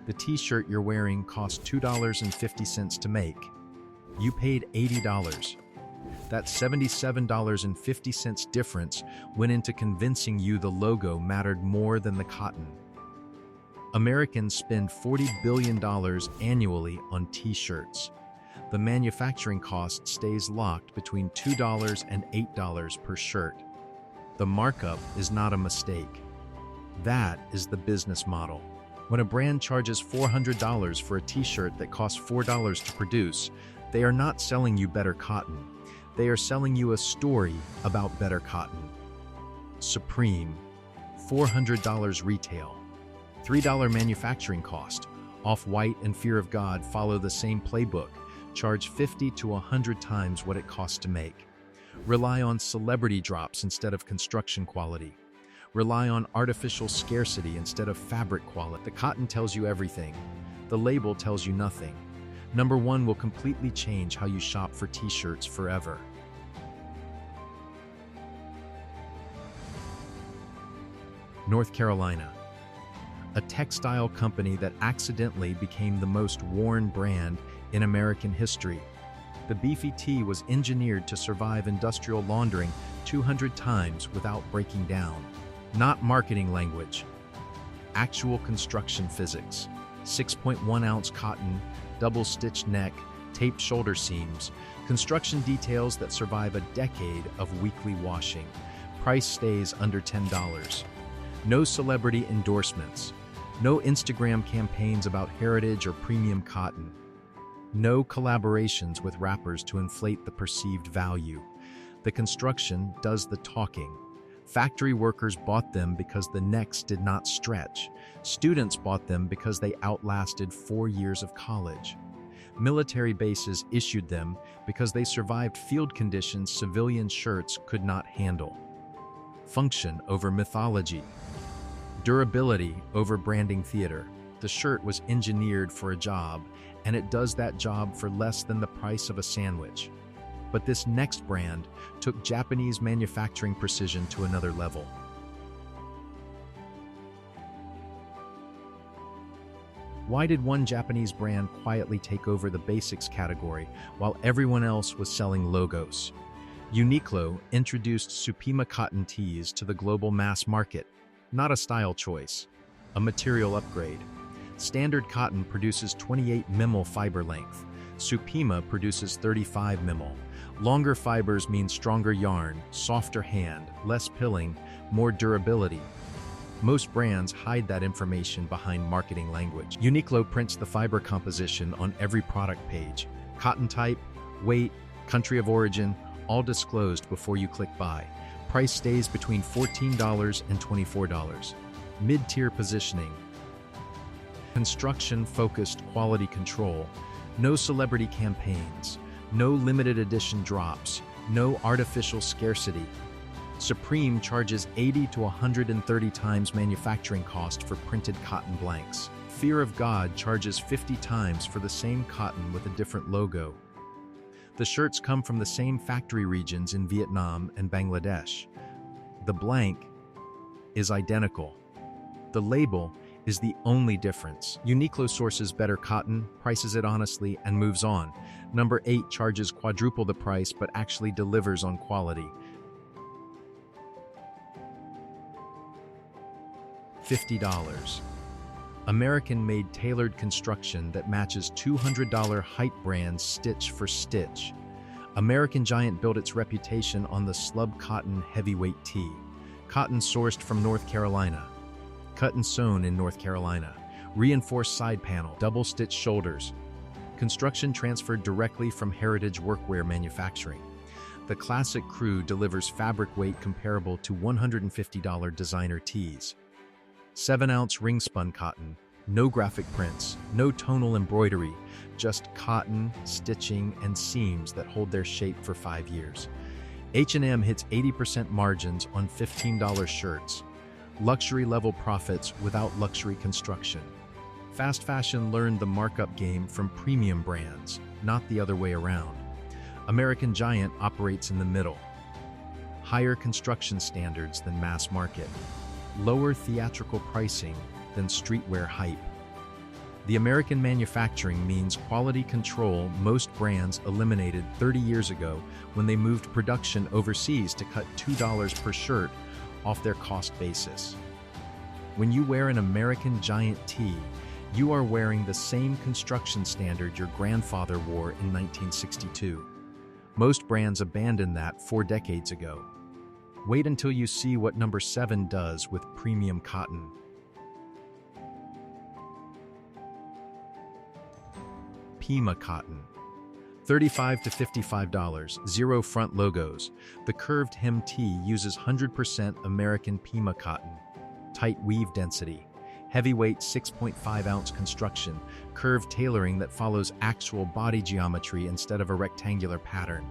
The t-shirt you're wearing cost $2.50 to make. You paid $80. That $77.50 difference went into convincing you the logo mattered more than the cotton. Americans spend $40 billion annually on t-shirts. The manufacturing cost stays locked between $2 and $8 per shirt. The markup is not a mistake. That is the business model. When a brand charges $400 for a t-shirt that costs $4 to produce, they are not selling you better cotton. They are selling you a story about better cotton. Supreme, $400 retail. $3 manufacturing cost. Off-White and Fear of God follow the same playbook. Charge 50 to 100 times what it costs to make. Rely on celebrity drops instead of construction quality. Rely on artificial scarcity instead of fabric quality. The cotton tells you everything. The label tells you nothing. Number one will completely change how you shop for t-shirts forever. North Carolina. A textile company that accidentally became the most worn brand in American history. The beefy tee was engineered to survive industrial laundering 200 times without breaking down. Not marketing language. Actual construction physics. 6.1-ounce cotton, double-stitched neck, taped shoulder seams, construction details that survive a decade of weekly washing. Price stays under $10. No celebrity endorsements. No Instagram campaigns about heritage or premium cotton. No collaborations with rappers to inflate the perceived value. The construction does the talking. Factory workers bought them because the necks did not stretch. Students bought them because they outlasted 4 years of college. Military bases issued them because they survived field conditions civilian shirts could not handle. Function over mythology. Durability over branding theater. The shirt was engineered for a job, and it does that job for less than the price of a sandwich. But this next brand took Japanese manufacturing precision to another level. Why did one Japanese brand quietly take over the basics category while everyone else was selling logos? Uniqlo introduced Supima cotton tees to the global mass market. Not a style choice, a material upgrade. Standard cotton produces 28 mm fiber length. Supima produces 35 mm. Longer fibers mean stronger yarn, softer hand, less pilling, more durability. Most brands hide that information behind marketing language. Uniqlo prints the fiber composition on every product page. Cotton type, weight, country of origin, all disclosed before you click buy. Price stays between $14 and $24. Mid-tier positioning. Construction-focused quality control. No celebrity campaigns. No limited edition drops. No artificial scarcity. Supreme charges 80 to 130 times manufacturing cost for printed cotton blanks. Fear of God charges 50 times for the same cotton with a different logo. The shirts come from the same factory regions in Vietnam and Bangladesh. The blank is identical. The label is the only difference. Uniqlo sources better cotton, prices it honestly, and moves on. Number 8 charges quadruple the price but actually delivers on quality. $50. American-made tailored construction that matches $200 hype brands stitch for stitch. American Giant built its reputation on the slub cotton heavyweight tee. Cotton sourced from North Carolina. Cut and sewn in North Carolina. Reinforced side panel, double-stitched shoulders. Construction transferred directly from heritage workwear manufacturing. The classic crew delivers fabric weight comparable to $150 designer tees. 7-ounce ring-spun cotton, no graphic prints, no tonal embroidery, just cotton, stitching, and seams that hold their shape for 5 years. H&M hits 80% margins on $15 shirts. Luxury-level profits without luxury construction. Fast fashion learned the markup game from premium brands, not the other way around. American Giant operates in the middle. Higher construction standards than mass market. Lower theatrical pricing than streetwear hype. The American manufacturing means quality control most brands eliminated 30 years ago when they moved production overseas to cut $2 per shirt off their cost basis. When you wear an American Giant tee, you are wearing the same construction standard your grandfather wore in 1962. Most brands abandoned that 4 decades ago. Wait until you see what number 7 does with premium cotton. Supima cotton. $35 to $55, zero front logos. The curved hem tee uses 100% American Supima cotton. Tight weave density. Heavyweight 6.5-ounce construction. Curved tailoring that follows actual body geometry instead of a rectangular pattern.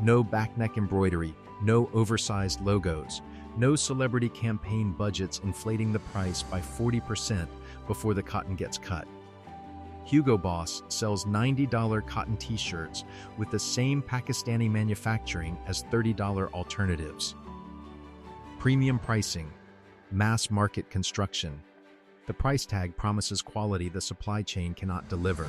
No backneck embroidery. No oversized logos. No celebrity campaign budgets inflating the price by 40% before the cotton gets cut. Hugo Boss sells $90 cotton t-shirts with the same Pakistani manufacturing as $30 alternatives. Premium pricing, mass market construction. The price tag promises quality the supply chain cannot deliver.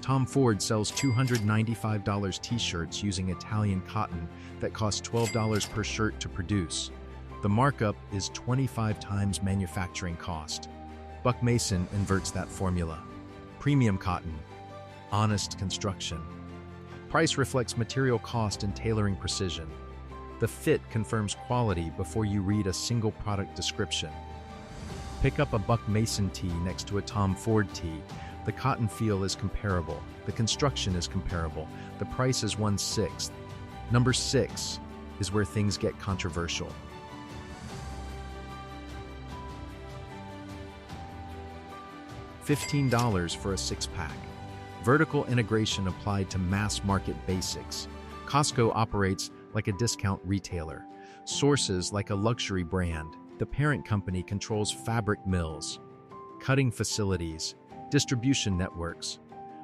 Tom Ford sells $295 t-shirts using Italian cotton that costs $12 per shirt to produce. The markup is 25 times manufacturing cost. Buck Mason inverts that formula. Premium cotton, honest construction. Price reflects material cost and tailoring precision. The fit confirms quality before you read a single product description. Pick up a Buck Mason tee next to a Tom Ford tee. The cotton feel is comparable. The construction is comparable. The price is 1/6. Number 6 is where things get controversial. $15 for a 6-pack. Vertical integration applied to mass market basics. Costco operates like a discount retailer. Sources like a luxury brand. The parent company controls fabric mills, cutting facilities, distribution networks.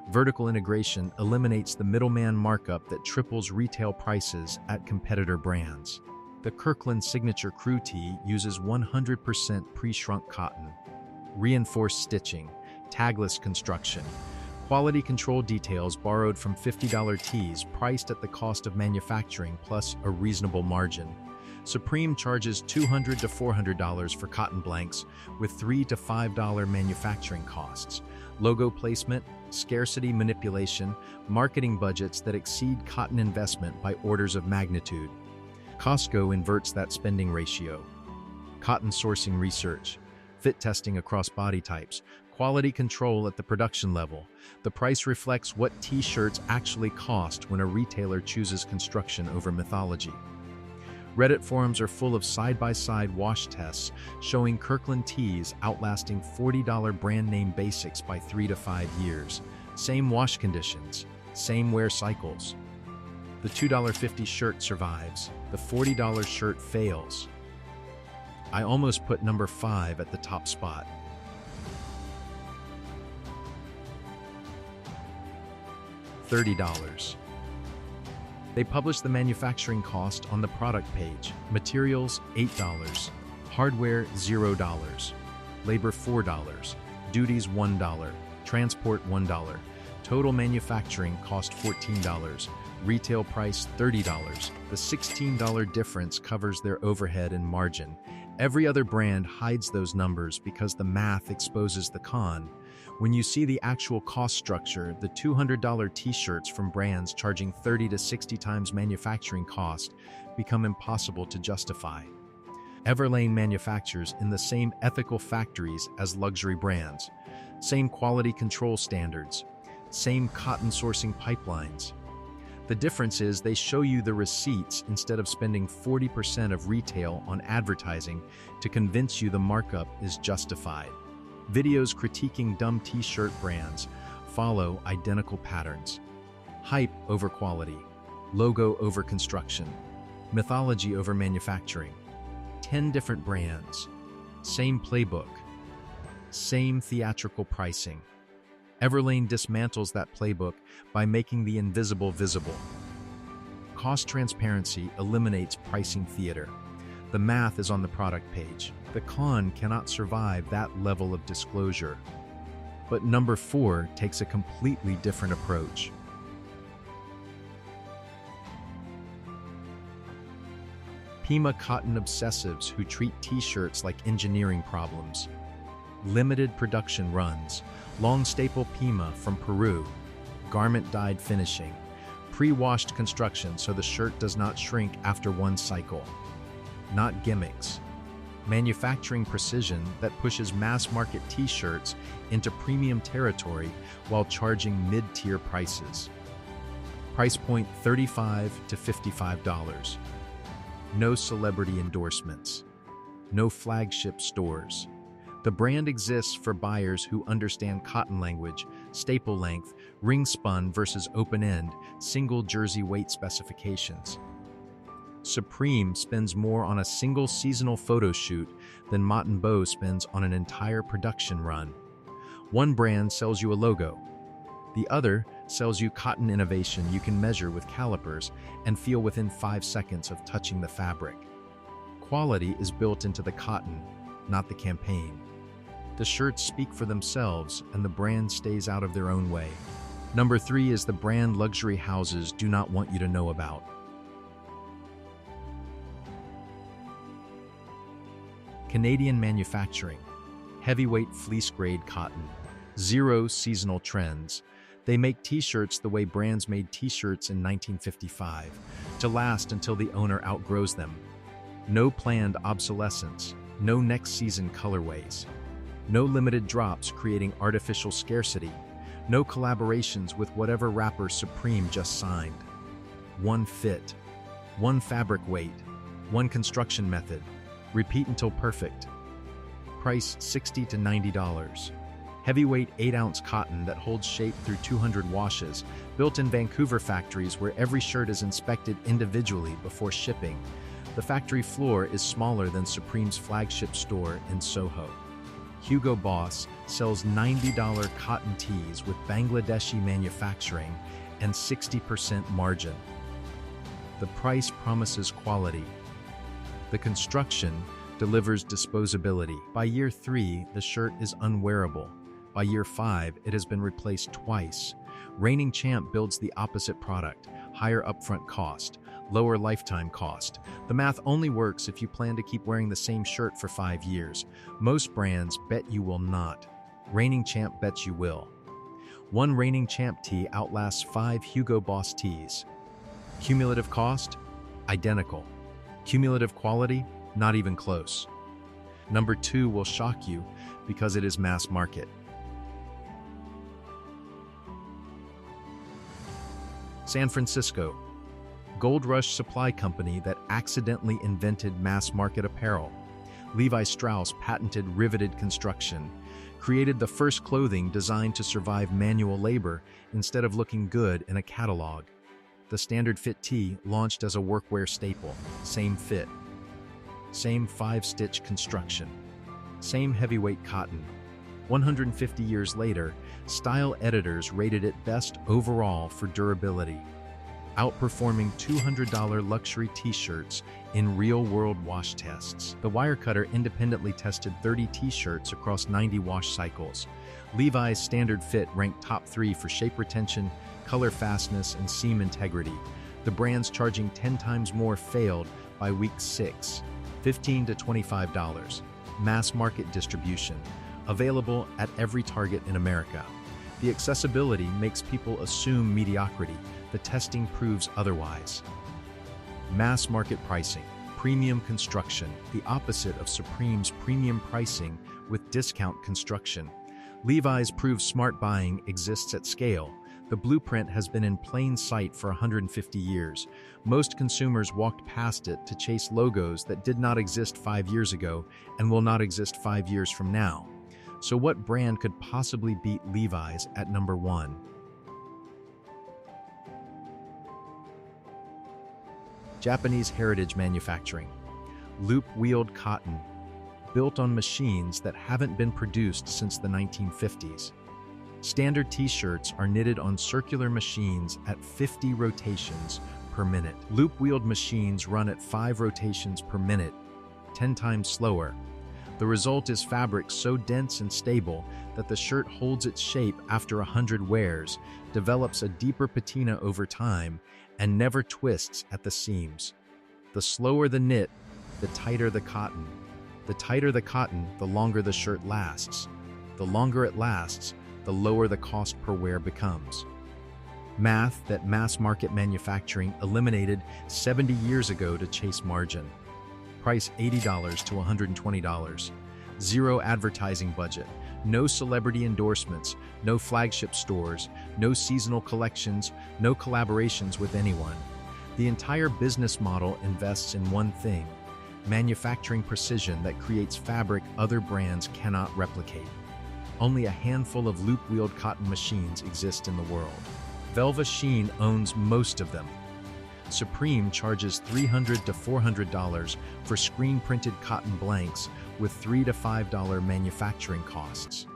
Vertical integration eliminates the middleman markup that triples retail prices at competitor brands. The Kirkland Signature Crew Tee uses 100% pre-shrunk cotton. Reinforced stitching. Tagless construction. Quality control details borrowed from $50 tees priced at the cost of manufacturing plus a reasonable margin. Supreme charges $200 to $400 for cotton blanks with $3 to $5 manufacturing costs. Logo placement, scarcity manipulation, marketing budgets that exceed cotton investment by orders of magnitude. Costco inverts that spending ratio. Cotton sourcing research. Fit testing across body types. Quality control at the production level. The price reflects what t-shirts actually cost when a retailer chooses construction over mythology. Reddit forums are full of side-by-side wash tests showing Kirkland tees outlasting $40 brand name basics by 3 to 5 years. Same wash conditions, same wear cycles. The $2.50 shirt survives. The $40 shirt fails. I almost put number 5 at the top spot. $30. They publish the manufacturing cost on the product page. Materials, $8. Hardware, $0. Labor, $4. Duties, $1. Transport, $1. Total manufacturing cost, $14. Retail price, $30. The $16 difference covers their overhead and margin. Every other brand hides those numbers because the math exposes the con. When you see the actual cost structure, the $200 t-shirts from brands charging 30 to 60 times manufacturing cost become impossible to justify. Everlane manufactures in the same ethical factories as luxury brands, same quality control standards, same cotton sourcing pipelines. The difference is they show you the receipts instead of spending 40% of retail on advertising to convince you the markup is justified. Videos critiquing dumb t-shirt brands follow identical patterns. Hype over quality, logo over construction, mythology over manufacturing. 10 different brands, same playbook, same theatrical pricing. Everlane dismantles that playbook by making the invisible visible. Cost transparency eliminates pricing theater. The math is on the product page. The con cannot survive that level of disclosure. But number 4 takes a completely different approach. Supima cotton obsessives who treat t-shirts like engineering problems. Limited production runs, long staple Supima from Peru, garment dyed finishing, pre-washed construction so the shirt does not shrink after one cycle. Not gimmicks. Manufacturing precision that pushes mass-market t-shirts into premium territory while charging mid-tier prices. Price point $35 to $55. No celebrity endorsements. No flagship stores. The brand exists for buyers who understand cotton language, staple length, ring spun versus open-end, single jersey weight specifications. Supreme spends more on a single seasonal photo shoot than Mott & Bow spends on an entire production run. One brand sells you a logo. The other sells you cotton innovation you can measure with calipers and feel within 5 seconds of touching the fabric. Quality is built into the cotton, not the campaign. The shirts speak for themselves and the brand stays out of their own way. Number 3 is the brand luxury houses do not want you to know about. Canadian manufacturing, heavyweight fleece-grade cotton, zero seasonal trends. They make t-shirts the way brands made t-shirts in 1955, to last until the owner outgrows them. No planned obsolescence, no next season colorways. No limited drops creating artificial scarcity. No collaborations with whatever rapper Supreme just signed. One fit, one fabric weight, one construction method. Repeat until perfect. Price $60 to $90. Heavyweight 8-ounce cotton that holds shape through 200 washes, built in Vancouver factories where every shirt is inspected individually before shipping. The factory floor is smaller than Supreme's flagship store in Soho. Hugo Boss sells $90 cotton tees with Bangladeshi manufacturing and 60% margin. The price promises quality. The construction delivers disposability. By year 3, the shirt is unwearable. By year 5, it has been replaced twice. Reigning Champ builds the opposite product, higher upfront cost, lower lifetime cost. The math only works if you plan to keep wearing the same shirt for 5 years. Most brands bet you will not. Reigning Champ bets you will. One Reigning Champ tee outlasts 5 Hugo Boss tees. Cumulative cost? Identical. Cumulative quality? Not even close. Number 2 will shock you because it is mass market. San Francisco, Gold Rush supply company that accidentally invented mass market apparel. Levi Strauss patented riveted construction, created the first clothing designed to survive manual labor instead of looking good in a catalog. The standard fit tee launched as a workwear staple. Same fit. Same 5-stitch construction. Same heavyweight cotton. 150 years later, style editors rated it best overall for durability, outperforming $200 luxury t-shirts in real-world wash tests. The Wirecutter independently tested 30 t-shirts across 90 wash cycles. Levi's standard fit ranked top 3 for shape retention, color fastness, and seam integrity. The brands charging 10 times more failed by week 6, $15 to $25. Mass market distribution, available at every Target in America. The accessibility makes people assume mediocrity. The testing proves otherwise. Mass market pricing, premium construction, the opposite of Supreme's premium pricing with discount construction. Levi's proves smart buying exists at scale. The blueprint has been in plain sight for 150 years. Most consumers walked past it to chase logos that did not exist 5 years ago and will not exist 5 years from now. So what brand could possibly beat Levi's at number 1? Japanese heritage manufacturing. Loop-wheeled cotton, built on machines that haven't been produced since the 1950s. Standard t-shirts are knitted on circular machines at 50 rotations per minute. Loop-wheeled machines run at 5 rotations per minute, 10 times slower. The result is fabric so dense and stable that the shirt holds its shape after 100 wears, develops a deeper patina over time, and never twists at the seams. The slower the knit, the tighter the cotton. The tighter the cotton, the longer the shirt lasts. The longer it lasts, the lower the cost per wear becomes. Math that mass market manufacturing eliminated 70 years ago to chase margin. Price $80 to $120. Zero advertising budget. No celebrity endorsements. No flagship stores. No seasonal collections. No collaborations with anyone. The entire business model invests in one thing: manufacturing precision that creates fabric other brands cannot replicate. Only a handful of loop-wheeled cotton machines exist in the world. Velva Sheen owns most of them. Supreme charges $300 to $400 for screen-printed cotton blanks with $3 to $5 manufacturing costs.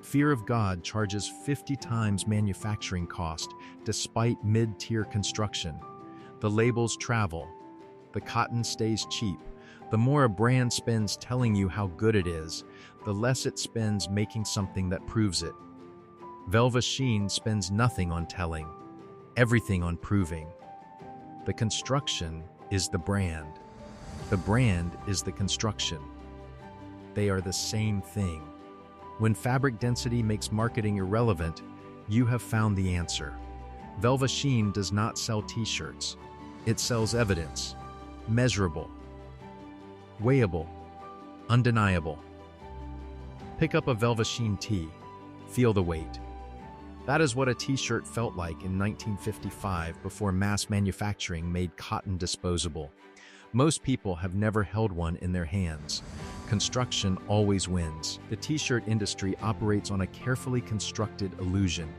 Fear of God charges 50 times manufacturing cost despite mid-tier construction. The labels travel. The cotton stays cheap. The more a brand spends telling you how good it is, the less it spends making something that proves it. Velva Sheen spends nothing on telling, everything on proving. The construction is the brand. The brand is the construction. They are the same thing. When fabric density makes marketing irrelevant, you have found the answer. Velva Sheen does not sell t-shirts. It sells evidence. Measurable. Weighable. Undeniable. Pick up a Velva Sheen tee. Feel the weight. That is what a t-shirt felt like in 1955 before mass manufacturing made cotton disposable. Most people have never held one in their hands. Construction always wins. The t-shirt industry operates on a carefully constructed illusion.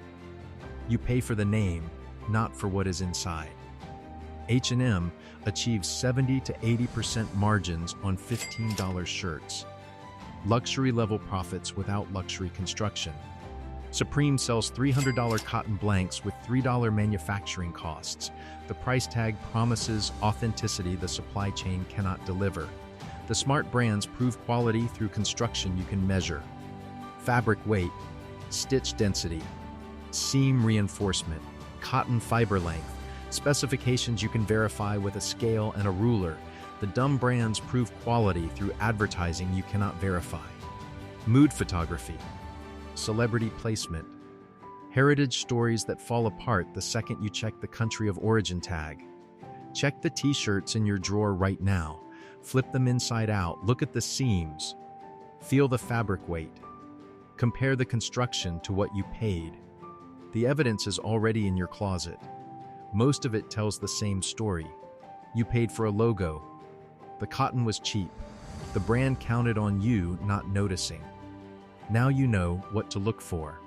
You pay for the name, not for what is inside. H&M achieves 70 to 80% margins on $15 shirts. Luxury level profits without luxury construction. Supreme sells $300 cotton blanks with $3 manufacturing costs. The price tag promises authenticity the supply chain cannot deliver. The smart brands prove quality through construction you can measure. Fabric weight, stitch density, seam reinforcement, cotton fiber length, specifications you can verify with a scale and a ruler. The dumb brands prove quality through advertising you cannot verify. Mood photography, celebrity placement, heritage stories that fall apart the second you check the country of origin tag. Check the t-shirts in your drawer right now. Flip them inside out, look at the seams. Feel the fabric weight. Compare the construction to what you paid. The evidence is already in your closet. Most of it tells the same story. You paid for a logo. The cotton was cheap. The brand counted on you not noticing. Now you know what to look for.